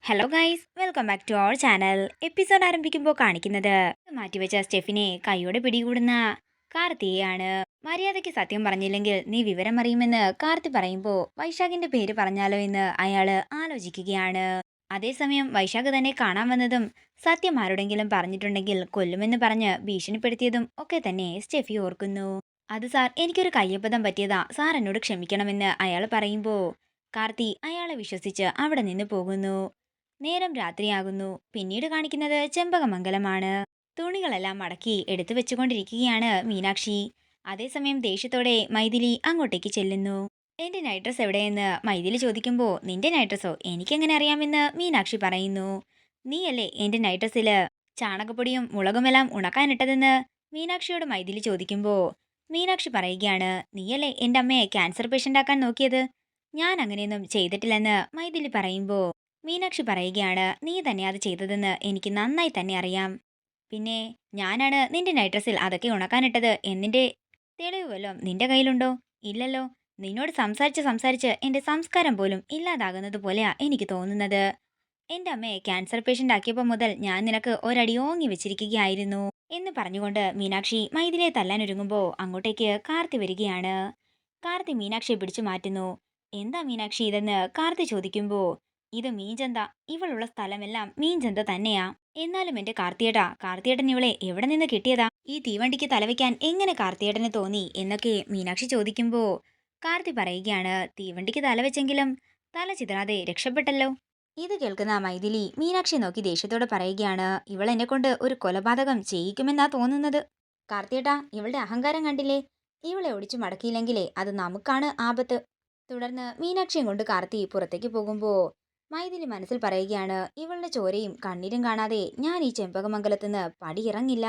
Hello guys, welcome back to our channel. Episode ആരംഭിക്കുമ്പോൾ കാണിക്കുന്നത് മാറ്റിവെച്ച സ്റ്റെഫിനെ കൈയോടെ പിടികൂടുന്ന കാർത്തിയെയാണ്. മര്യാദയ്ക്ക് സത്യം പറഞ്ഞില്ലെങ്കിൽ നീ വിവരം അറിയുമെന്ന് കാർത്തി പറയുമ്പോൾ വൈശാഖിന്റെ പേര് പറഞ്ഞാലോ എന്ന് അയാള് ആലോചിക്കുകയാണ്. അതേസമയം വൈശാഖ് തന്നെ കാണാൻ വന്നതും സത്യം ആരോടെങ്കിലും പറഞ്ഞിട്ടുണ്ടെങ്കിൽ കൊല്ലുമെന്ന് പറഞ്ഞ് ഭീഷണിപ്പെടുത്തിയതും ഒക്കെ തന്നെ സ്റ്റെഫി ഓർക്കുന്നു. അത് സാർ, എനിക്കൊരു കയ്യബദ്ധം പറ്റിയതാ, സാർ എന്നോട് ക്ഷമിക്കണമെന്ന് അയാൾ പറയുമ്പോൾ കാർത്തി അയാളെ വിശ്വസിച്ച് അവിടെ നിന്ന് പോകുന്നു. നേരം രാത്രിയാകുന്നു. പിന്നീട് കാണിക്കുന്നത് ചെമ്പകമംഗലമാണ്. തുണികളെല്ലാം മടക്കി എടുത്തു വെച്ചുകൊണ്ടിരിക്കുകയാണ് മീനാക്ഷി. അതേസമയം ദേഷ്യത്തോടെ മൈഥിലി അങ്ങോട്ടേക്ക് ചെല്ലുന്നു. എന്റെ നൈറ്റ് ഡ്രസ് എവിടെയെന്ന് മൈഥിലി ചോദിക്കുമ്പോൾ നിന്റെ നൈറ്റ് ഡ്രസ്സോ എനിക്കെങ്ങനെ അറിയാമെന്ന് മീനാക്ഷി പറയുന്നു. നീയല്ലേ എന്റെ നൈറ്റ് ഡ്രസ്സില് ചാണകപ്പൊടിയും മുളകുമെല്ലാം ഉണക്കാനിട്ടതെന്ന് മീനാക്ഷിയോട് മൈഥിലി ചോദിക്കുമ്പോൾ മീനാക്ഷി പറയുകയാണ്, നീയല്ലേ എന്റെ അമ്മയെ ക്യാൻസർ പേഷ്യൻ്റ് ആക്കാൻ നോക്കിയത്, ഞാൻ അങ്ങനെയൊന്നും ചെയ്തിട്ടില്ലെന്ന് മൈഥിലി പറയുമ്പോൾ മീനാക്ഷി പറയുകയാണ്, നീ തന്നെ അത് ചെയ്തതെന്ന് എനിക്ക് നന്നായി തന്നെ അറിയാം. പിന്നെ ഞാനാണ് നിന്റെ നൈറ്റ് ഡ്രസ്സിൽ അതൊക്കെ ഉണക്കാനിട്ടത് എന്നിന്റെ തെളിവ് വല്ലതും നിന്റെ കയ്യിലുണ്ടോ? ഇല്ലല്ലോ. നിന്നോട് സംസാരിച്ച് സംസാരിച്ച് എന്റെ സംസ്കാരം പോലും ഇല്ലാതാകുന്നത് പോലെയാ എനിക്ക് തോന്നുന്നത്. എന്റെ അമ്മയെ ക്യാൻസർ പേഷ്യൻ്റ് ആക്കിയപ്പോൾ മുതൽ ഞാൻ നിനക്ക് ഒരടി ഓങ്ങി വെച്ചിരിക്കുകയായിരുന്നു എന്ന് പറഞ്ഞുകൊണ്ട് മീനാക്ഷി മൈഥിലിയെ തല്ലാനൊരുങ്ങുമ്പോൾ അങ്ങോട്ടേക്ക് കാർത്തി വരികയാണ്. കാർത്തി മീനാക്ഷിയെ പിടിച്ചു മാറ്റുന്നു. എന്താ മീനാക്ഷി ഇതെന്ന് കാർത്തി ചോദിക്കുമ്പോൾ ഇത് മീൻചന്ത, ഇവളുള്ള സ്ഥലമെല്ലാം മീൻചന്ത തന്നെയാ. എന്നാലും എന്റെ കാർത്തിയേട്ടൻ ഇവളെ എവിടെ നിന്ന് കിട്ടിയതാ? ഈ തീവണ്ടിക്ക് തലവെക്കാൻ എങ്ങനെ കാർത്തിയേട്ടന് തോന്നി എന്നൊക്കെ മീനാക്ഷി ചോദിക്കുമ്പോ കാർത്തി പറയുകയാണ്, തീവണ്ടിക്ക് തലവെച്ചെങ്കിലും തല ചിതറാതെ രക്ഷപ്പെട്ടല്ലോ. ഇത് കേൾക്കുന്ന മൈഥിലി മീനാക്ഷി നോക്കി ദേഷ്യത്തോടെ പറയുകയാണ്, ഇവൾ എന്നെ കൊണ്ട് ഒരു കൊലപാതകം ചെയ്യിക്കുമെന്നാ തോന്നുന്നത്. കാർത്തിയേട്ടാ, ഇവളുടെ അഹങ്കാരം കണ്ടില്ലേ? ഇവളെ ഒടിച്ചു മടക്കിയില്ലെങ്കിലേ അത് നമുക്കാണ് ആപത്ത്. തുടർന്ന് മീനാക്ഷിയും കൊണ്ട് കാർത്തി പുറത്തേക്ക് പോകുമ്പോ മൈഥിലി മനസ്സിൽ പറയുകയാണ്, ഇവളുടെ ചോരയും കണ്ണീരും കാണാതെ ഞാൻ ഈ ചെമ്പകമംഗലത്തുനിന്ന് പടിയിറങ്ങില്ല.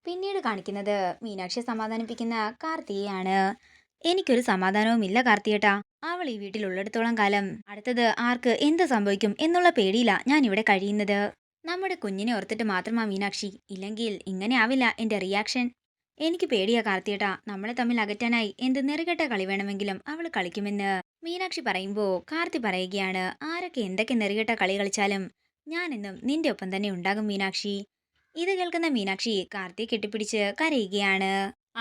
പിന്നീട് കാണിക്കുന്നത് മീനാക്ഷിയെ സമാധാനിപ്പിക്കുന്ന കാർത്തിയെയാണ്. എനിക്കൊരു സമാധാനവുമില്ല കാർത്തിയേട്ടാ. അവൾ ഈ വീട്ടിലുള്ളിടത്തോളം കാലം അടുത്തത് ആർക്ക് എന്ത് സംഭവിക്കും എന്നുള്ള പേടിയില്ല ഞാൻ ഇവിടെ കഴിയുന്നത്. നമ്മുടെ കുഞ്ഞിനെ ഓർത്തിട്ട് മാത്രമാ മീനാക്ഷി, ഇല്ലെങ്കിൽ ഇങ്ങനെ ആവില്ല എന്റെ റിയാക്ഷൻ. എനിക്ക് പേടിയാ കാർത്തിയേട്ടാ, നമ്മളെ തമ്മിൽ അകറ്റാനായി എന്ത് നെറുകെട്ട കളി വേണമെങ്കിലും അവൾ കളിക്കുമെന്ന് മീനാക്ഷി പറയുമ്പോൾ കാർത്തി പറയുകയാണ്, ആരൊക്കെ എന്തൊക്കെ നെറുകെട്ട കളി കളിച്ചാലും ഞാൻ എന്നും നിന്റെ ഒപ്പം തന്നെ ഉണ്ടാകും മീനാക്ഷി. ഇത് കേൾക്കുന്ന മീനാക്ഷി കാർത്തിയെ കെട്ടിപ്പിടിച്ച് കരയുകയാണ്.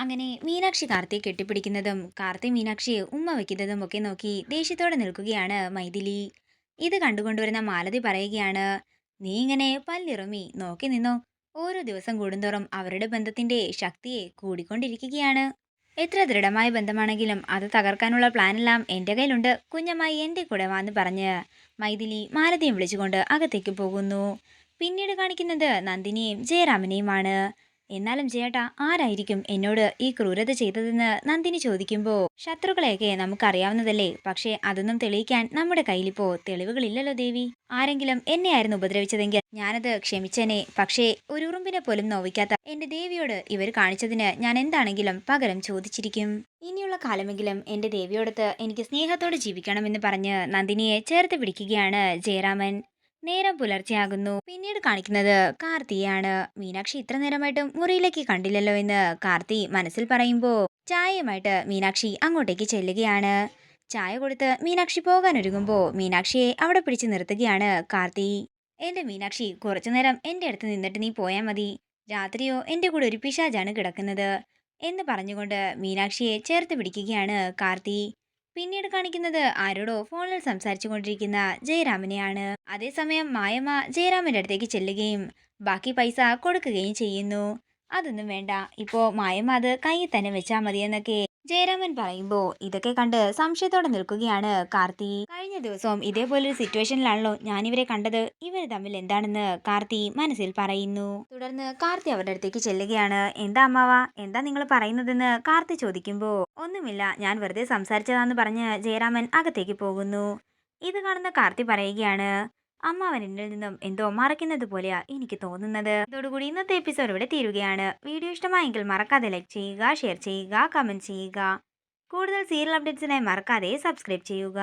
അങ്ങനെ മീനാക്ഷി കാർത്തിയെ കെട്ടിപ്പിടിക്കുന്നതും കാർത്തി മീനാക്ഷിയെ ഉമ്മ വയ്ക്കുന്നതും ഒക്കെ നോക്കി ദേഷ്യത്തോടെ നിൽക്കുകയാണ് മൈഥിലി. ഇത് കണ്ടുകൊണ്ടുവരുന്ന മാലതി പറയുകയാണ്, നീ ഇങ്ങനെ പല്ലിറുമി നോക്കി നിന്നോ, ഓരോ ദിവസം കൂടുന്തോറും അവരുടെ ബന്ധത്തിന്റെ ശക്തിയെ കൂടിക്കൊണ്ടിരിക്കുകയാണ്. എത്ര ദൃഢമായ ബന്ധമാണെങ്കിലും അത് തകർക്കാനുള്ള പ്ലാനെല്ലാം എന്റെ കയ്യിലുണ്ട്, കുഞ്ഞമ്മായി എന്റെ കൂടെ വാന്ന് പറഞ്ഞ് മൈഥിലി മാലതിയും വിളിച്ചുകൊണ്ട് അകത്തേക്ക് പോകുന്നു. പിന്നീട് കാണിക്കുന്നത് നന്ദിനിയും ജയറാമിനെയുമാണ്. എന്നാലും ചേട്ടാ, ആരായിരിക്കും എന്നോട് ഈ ക്രൂരത ചെയ്തതെന്ന് നന്ദിനി ചോദിക്കുമ്പോൾ ശത്രുക്കളെയൊക്കെ നമുക്കറിയാവുന്നതല്ലേ, പക്ഷേ അതൊന്നും തെളിയിക്കാൻ നമ്മുടെ കയ്യിലിപ്പോ തെളിവുകളില്ലല്ലോ ദേവി. ആരെങ്കിലും എന്നെയായിരുന്നു ഉപദ്രവിച്ചതെങ്കിൽ ഞാനത് ക്ഷമിച്ചേനെ, പക്ഷേ ഒരു ഉറുമ്പിനെ പോലും നോവിക്കാത്ത എന്റെ ദേവിയോട് ഇവർ കാണിച്ചതിന് ഞാൻ എന്താണെങ്കിലും പകരം ചോദിച്ചിരിക്കും. ഇനിയുള്ള കാലമെങ്കിലും എന്റെ ദേവിയോടത്ത് എനിക്ക് സ്നേഹത്തോടെ ജീവിക്കണമെന്ന് പറഞ്ഞ് നന്ദിനിയെ ചേർത്ത് പിടിക്കുകയാണ് ജയറാമൻ. നേരം പുലർച്ചെയാകുന്നു. പിന്നീട് കാണിക്കുന്നത് കാർത്തിയാണ്. മീനാക്ഷി ഇത്ര നേരമായിട്ടും മുറിയിലേക്ക് കണ്ടില്ലല്ലോ എന്ന് കാർത്തി മനസ്സിൽ പറയുമ്പോ ചായയുമായിട്ട് മീനാക്ഷി അങ്ങോട്ടേക്ക് ചെല്ലുകയാണ്. ചായ കൊടുത്ത് മീനാക്ഷി പോകാനൊരുങ്ങുമ്പോ മീനാക്ഷിയെ അവിടെ പിടിച്ചു നിർത്തുകയാണ് കാർത്തി. എന്റെ മീനാക്ഷി, കുറച്ചുനേരം എന്റെ അടുത്ത് നിന്നിട്ട് നീ പോയാ മതി. രാത്രിയോ എന്റെ കൂടെ ഒരു പിശാചാണ് കിടക്കുന്നത് എന്ന് പറഞ്ഞുകൊണ്ട് മീനാക്ഷിയെ ചേർത്ത് പിടിക്കുകയാണ് കാർത്തി. പിന്നീട് കാണിക്കുന്നത് ആരോടോ ഫോണിൽ സംസാരിച്ചു കൊണ്ടിരിക്കുന്ന ജയറാമിനെയാണ്. അതേസമയം മായമ്മ ജയറാമിന്റെ അടുത്തേക്ക് ചെല്ലുകയും ബാക്കി പൈസ കൊടുക്കുകയും ചെയ്യുന്നു. അതൊന്നും വേണ്ട, ഇപ്പോ മായമ്മ അത് കയ്യിൽ തന്നെ വെച്ചാൽ മതിയെന്നൊക്കെ ജയറാമൻ പറയുമ്പോ ഇതൊക്കെ കണ്ട് സംശയത്തോടെ നിൽക്കുകയാണ് കാർത്തി. കഴിഞ്ഞ ദിവസവും ഇതേപോലൊരു സിറ്റുവേഷനിലാണല്ലോ ഞാനിവരെ കണ്ടത്, ഇവർ തമ്മിൽ എന്താണെന്ന് കാർത്തി മനസ്സിൽ പറയുന്നു. തുടർന്ന് കാർത്തി അവരുടെ അടുത്തേക്ക് ചെല്ലുകയാണ്. എന്താ അമ്മാവ, എന്താ നിങ്ങൾ പറയുന്നതെന്ന് കാർത്തി ചോദിക്കുമ്പോ ഒന്നുമില്ല, ഞാൻ വെറുതെ സംസാരിച്ചതാന്ന് പറഞ്ഞ് ജയറാമൻ അകത്തേക്ക് പോകുന്നു. ഇത് കാണുന്ന കാർത്തി പറയുകയാണ്, അമ്മാവൻ എന്നിൽ നിന്നും എന്തോ മറയ്ക്കുന്നത് പോലെയാ എനിക്ക് തോന്നുന്നത്. ഇതോടുകൂടി ഇന്നത്തെ എപ്പിസോഡ് ഇവിടെ തീരുകയാണ്. വീഡിയോ ഇഷ്ടമായെങ്കിൽ മറക്കാതെ ലൈക്ക് ചെയ്യുക, ഷെയർ ചെയ്യുക, കമന്റ് ചെയ്യുക. കൂടുതൽ സീരിയൽ അപ്ഡേറ്റ്സിനായി മറക്കാതെ സബ്സ്ക്രൈബ് ചെയ്യുക.